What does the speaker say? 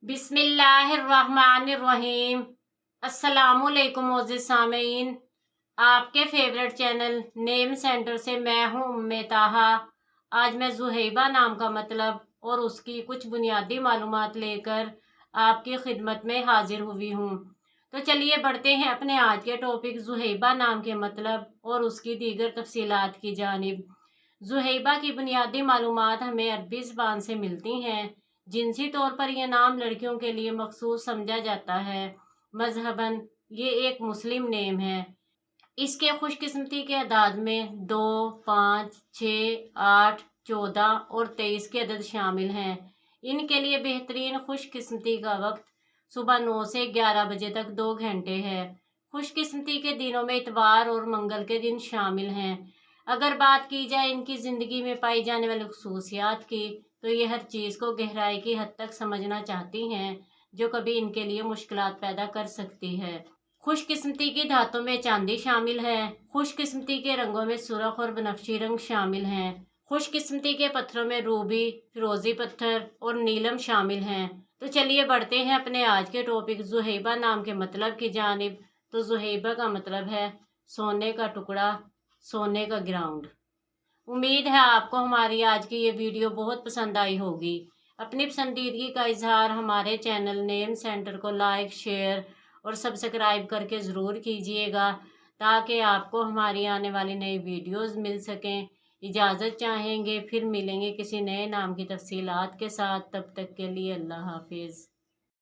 बिस्मिल्लाहिर्रहमानिर्रहीम। अस्सलामुअलैकुम मोअज़्ज़िज़ सामीन, आपके फेवरेट चैनल नेम सेंटर से मैं हूँ उम्मे ताहा। आज मैं ज़ुहैबा नाम का मतलब और उसकी कुछ बुनियादी मालूमात लेकर आपकी खिदमत में हाजिर हुई हूँ। तो चलिए बढ़ते हैं अपने आज के टॉपिक ज़ुहैबा नाम के मतलब और उसकी दीगर तफसीलात की जानिब। ज़ुहैबा की बुनियादी मालूमात हमें अरबी ज़बान से मिलती हैं। जिनसी तौर पर यह नाम लड़कियों के लिए मखसूस समझा जाता है। मजहबन ये एक मुस्लिम नेम है। इसके खुशकिस्मती के अदाद में 2, 5, 6, 8, 14 और 23 के अदद शामिल हैं। इनके लिए बेहतरीन खुशकिस्मती का वक्त सुबह 9 से 11 बजे तक 2 घंटे है। खुशकिस्मती के दिनों में इतवार और मंगल के दिन शामिल हैं। अगर बात की जाए इनकी ज़िंदगी में पाई जाने वाली खसूसियात की, तो ये हर चीज़ को गहराई की हद तक समझना चाहती हैं, जो कभी इनके लिए मुश्किलात पैदा कर सकती है। खुशकिस्मती की धातों में चांदी शामिल है। खुशकिस्मती के रंगों में सुर्ख और बनफशी रंग शामिल हैं। खुशकिस्मती के पत्थरों में रूबी, फिरोजी पत्थर और नीलम शामिल हैं। तो चलिए बढ़ते हैं अपने आज के टॉपिक ज़ुहैबा नाम के मतलब की जानिब। तो ज़ुहैबा का मतलब है सोने का टुकड़ा, सोने का ग्राउंड। उम्मीद है आपको हमारी आज की ये वीडियो बहुत पसंद आई होगी। अपनी पसंदीदगी का इजहार हमारे चैनल नेम सेंटर को लाइक, शेयर और सब्सक्राइब करके ज़रूर कीजिएगा, ताकि आपको हमारी आने वाली नई वीडियोस मिल सकें। इजाज़त चाहेंगे, फिर मिलेंगे किसी नए नाम की तफसीलात के साथ। तब तक के लिए अल्लाह हाफिज़।